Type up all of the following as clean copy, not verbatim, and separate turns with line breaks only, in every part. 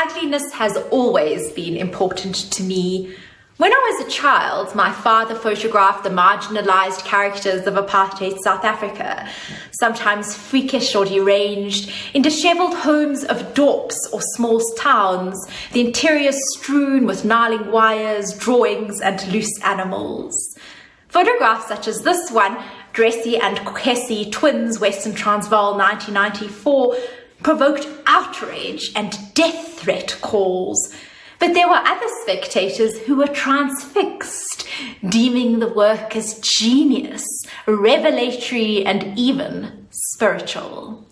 ugliness has always been important to me. When I was a child, my father photographed the marginalized characters of apartheid South Africa, sometimes freakish or deranged, in disheveled homes of dorps or small towns, the interiors strewn with gnarling wires, drawings, and loose animals. Photographs such as this one, Dressy and Kwesi twins, Western Transvaal 1994, provoked outrage and death threat calls. But there were other spectators who were transfixed, deeming the work as genius, revelatory, and even spiritual.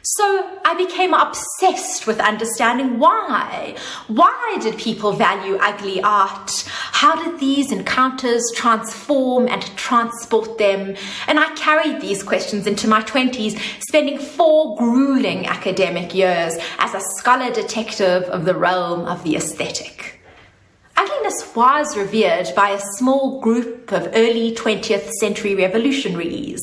So I became obsessed with understanding why. Why did people value ugly art? How did these encounters transform and transport them? And I carried these questions into my 20s, spending 4 grueling academic years as a scholar detective of the realm of the aesthetic. Ugliness was revered by a small group of early 20th century revolutionaries.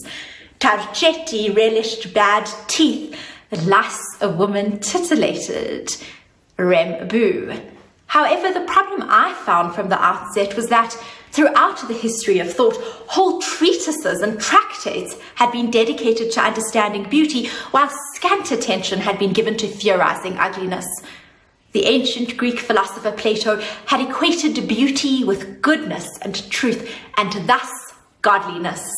Targetti relished bad teeth, the lice a woman titillated. Rem Boo. However, the problem I found from the outset was that throughout the history of thought, whole treatises and tractates had been dedicated to understanding beauty, while scant attention had been given to theorizing ugliness. The ancient Greek philosopher Plato had equated beauty with goodness and truth, and thus godliness.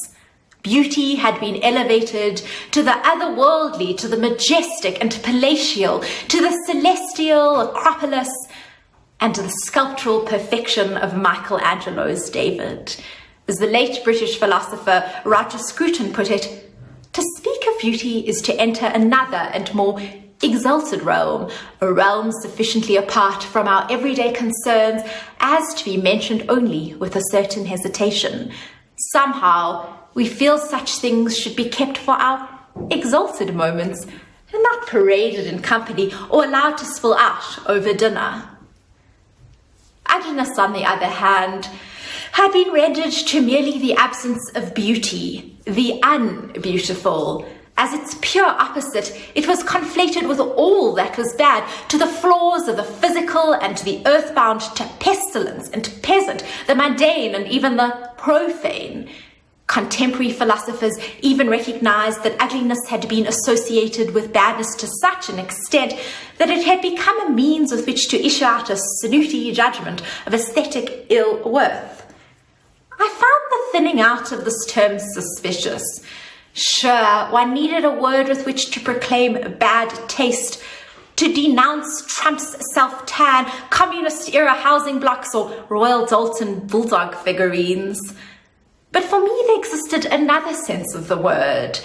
Beauty had been elevated to the otherworldly, to the majestic and palatial, to the celestial Acropolis, and to the sculptural perfection of Michelangelo's David. As the late British philosopher Roger Scruton put it, to speak of beauty is to enter another and more exalted realm, a realm sufficiently apart from our everyday concerns as to be mentioned only with a certain hesitation. Somehow, we feel such things should be kept for our exalted moments and not paraded in company or allowed to spill out over dinner. Ugliness, on the other hand, had been rendered to merely the absence of beauty, the unbeautiful. As its pure opposite, it was conflated with all that was bad, to the flaws of the physical and to the earthbound, to pestilence and peasant, the mundane and even the profane. Contemporary philosophers even recognized that ugliness had been associated with badness to such an extent that it had become a means with which to issue out a snooty judgment of aesthetic ill worth. I found the thinning out of this term suspicious. Sure, one needed a word with which to proclaim bad taste, to denounce Trump's self-tan, communist-era housing blocks, or Royal Dalton bulldog figurines. But for me, there existed another sense of the word.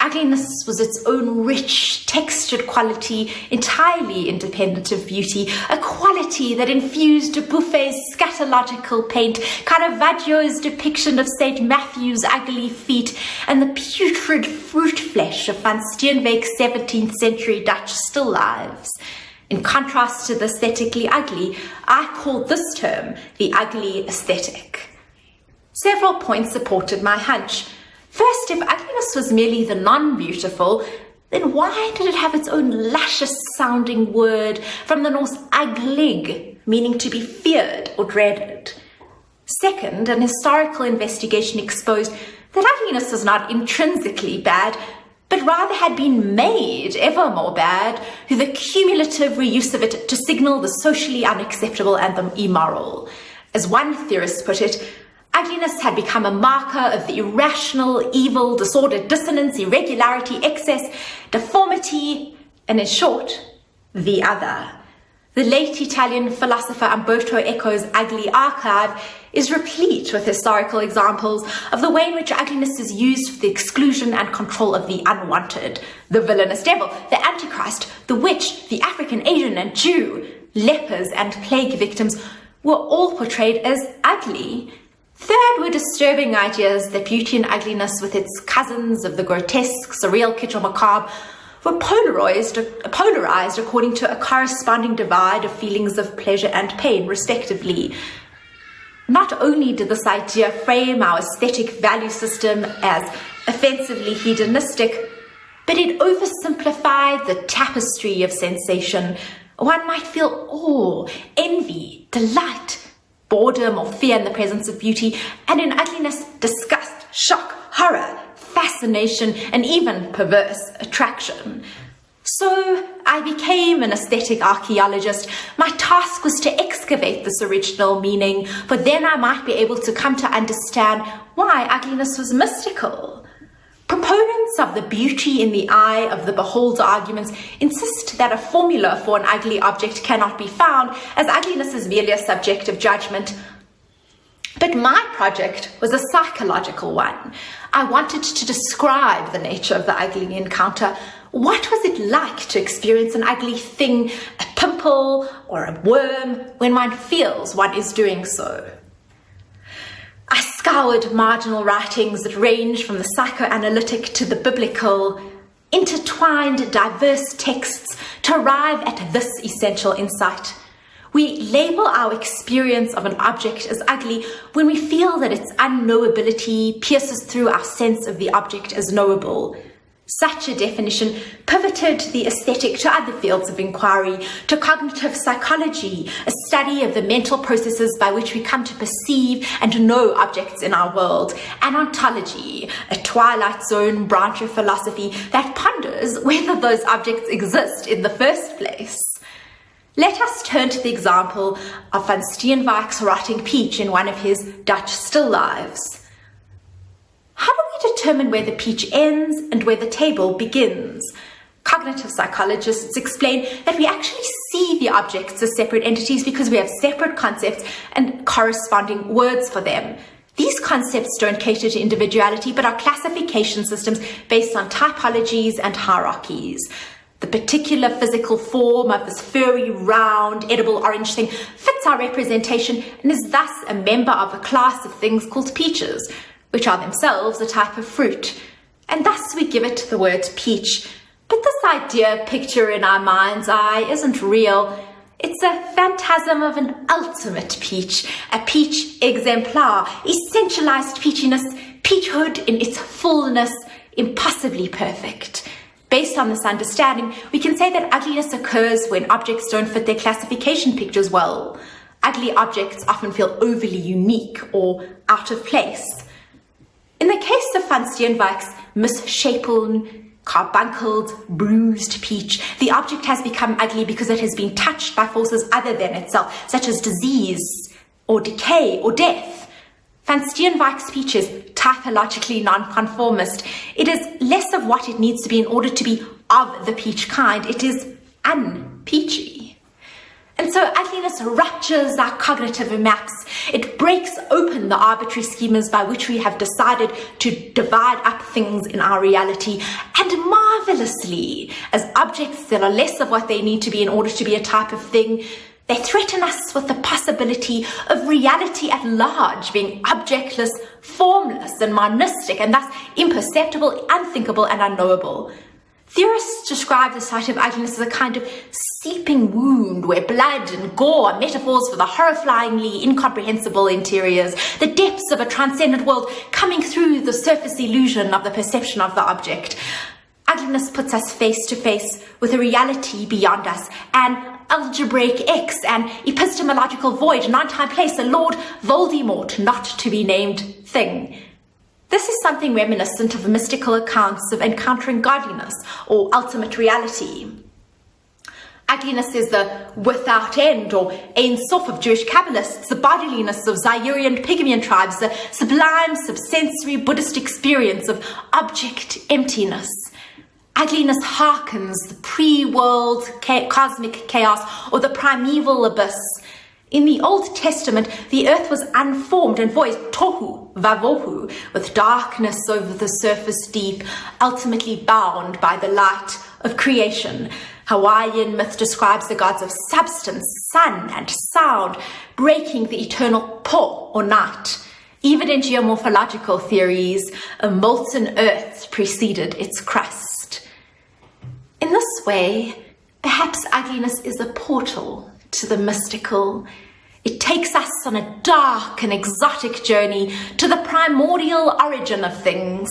Ugliness was its own rich, textured quality, entirely independent of beauty, a quality that infused Buffon's scatological paint, Caravaggio's depiction of St. Matthew's ugly feet, and the putrid fruit flesh of Van Steenbeek's 17th century Dutch still lifes. In contrast to the aesthetically ugly, I called this term the ugly aesthetic. Several points supported my hunch. First, if ugliness was merely the non-beautiful, then why did it have its own luscious-sounding word from the Norse uglig, meaning to be feared or dreaded? Second, an historical investigation exposed that ugliness was not intrinsically bad, but rather had been made ever more bad through the cumulative reuse of it to signal the socially unacceptable and the immoral. As one theorist put it, ugliness had become a marker of the irrational, evil, disordered dissonance, irregularity, excess, deformity, and in short, the other. The late Italian philosopher Umberto Eco's ugly archive is replete with historical examples of the way in which ugliness is used for the exclusion and control of the unwanted. The villainous devil, the Antichrist, the witch, the African, Asian, and Jew, lepers, and plague victims were all portrayed as ugly. Third were disturbing ideas that beauty and ugliness, with its cousins of the grotesque, surreal, kitsch, or macabre, were polarized according to a corresponding divide of feelings of pleasure and pain, respectively. Not only did this idea frame our aesthetic value system as offensively hedonistic, but it oversimplified the tapestry of sensation. One might feel awe, envy, delight, boredom or fear in the presence of beauty, and in ugliness, disgust, shock, horror, fascination, and even perverse attraction. So I became an aesthetic archaeologist. My task was to excavate this original meaning, for then I might be able to come to understand why ugliness was mystical. Proponents of the beauty in the eye of the beholder arguments insist that a formula for an ugly object cannot be found, as ugliness is merely a subjective judgment. But my project was a psychological one. I wanted to describe the nature of the ugly encounter. What was it like to experience an ugly thing, a pimple or a worm, when one feels one is doing so? I scoured marginal writings that range from the psychoanalytic to the biblical, intertwined diverse texts to arrive at this essential insight. We label our experience of an object as ugly when we feel that its unknowability pierces through our sense of the object as knowable. Such a definition pivoted the aesthetic to other fields of inquiry, to cognitive psychology, a study of the mental processes by which we come to perceive and know objects in our world, and ontology, a Twilight Zone branch of philosophy that ponders whether those objects exist in the first place. Let us turn to the example of van Steenwijk's rotting peach in one of his Dutch still lives. How do we determine where the peach ends and where the table begins? Cognitive psychologists explain that we actually see the objects as separate entities because we have separate concepts and corresponding words for them. These concepts don't cater to individuality, but are classification systems based on typologies and hierarchies. The particular physical form of this furry, round, edible orange thing fits our representation and is thus a member of a class of things called peaches, which are themselves a type of fruit. And thus we give it the word peach. But this idea picture in our mind's eye isn't real. It's a phantasm of an ultimate peach, a peach exemplar, essentialized peachiness, peachhood in its fullness, impossibly perfect. Based on this understanding, we can say that ugliness occurs when objects don't fit their classification pictures well. Ugly objects often feel overly unique or out of place. In the case of van Steenwijk's misshapen, carbuncled, bruised peach, the object has become ugly because it has been touched by forces other than itself, such as disease or decay or death. Van Steenwijk's peach is typologically nonconformist. It is less of what it needs to be in order to be of the peach kind. It is unpeachy. And so ugliness ruptures our cognitive maps. It breaks open the arbitrary schemas by which we have decided to divide up things in our reality. And marvelously, as objects that are less of what they need to be in order to be a type of thing, they threaten us with the possibility of reality at large being objectless, formless, and monistic, and thus imperceptible, unthinkable, and unknowable. Theorists describe the sight of ugliness as a kind of seeping wound where blood and gore are metaphors for the horrifyingly incomprehensible interiors, the depths of a transcendent world coming through the surface illusion of the perception of the object. Ugliness puts us face to face with a reality beyond us, an algebraic X, an epistemological void, non-time place, a Lord Voldemort not to be named thing. This is something reminiscent of mystical accounts of encountering godliness or ultimate reality. Ugliness is the without end or Ein Sof of Jewish Kabbalists, the bodiliness of Zairian Pygmalion tribes, the sublime subsensory Buddhist experience of object emptiness. Ugliness hearkens the pre-world cosmic chaos or the primeval abyss. In the Old Testament, the earth was unformed and void, tohu vavohu, with darkness over the surface deep, ultimately bound by the light of creation. Hawaiian myth describes the gods of substance, sun and sound, breaking the eternal po or night. Even in geomorphological theories, a molten earth preceded its crust. In this way, perhaps ugliness is a portal to the mystical. It takes us on a dark and exotic journey to the primordial origin of things.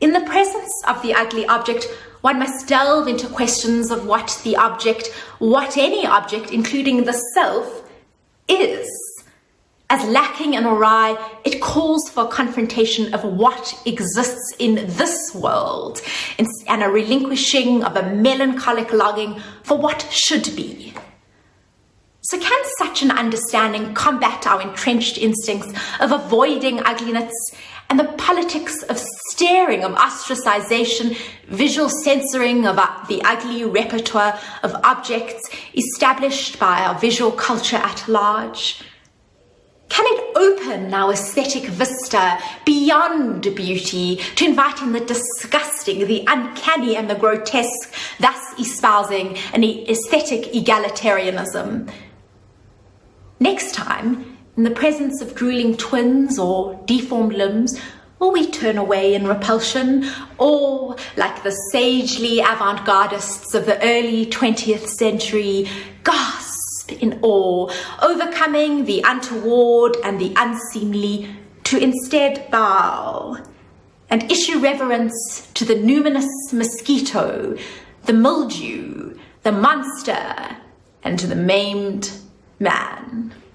In the presence of the ugly object, one must delve into questions of what the object, what any object, including the self, is. As lacking and awry, it calls for confrontation of what exists in this world and a relinquishing of a melancholic longing for what should be. So can such an understanding combat our entrenched instincts of avoiding ugliness and the politics of staring, of ostracization, visual censoring of the ugly repertoire of objects established by our visual culture at large? Can it open our aesthetic vista beyond beauty to invite in the disgusting, the uncanny and the grotesque, thus espousing an aesthetic egalitarianism? Next time, in the presence of drooling twins or deformed limbs, will we turn away in repulsion, or, like the sagely avant-gardists of the early 20th century, gasp in awe, overcoming the untoward and the unseemly, to instead bow and issue reverence to the numinous mosquito, the mildew, the monster, and to the maimed man?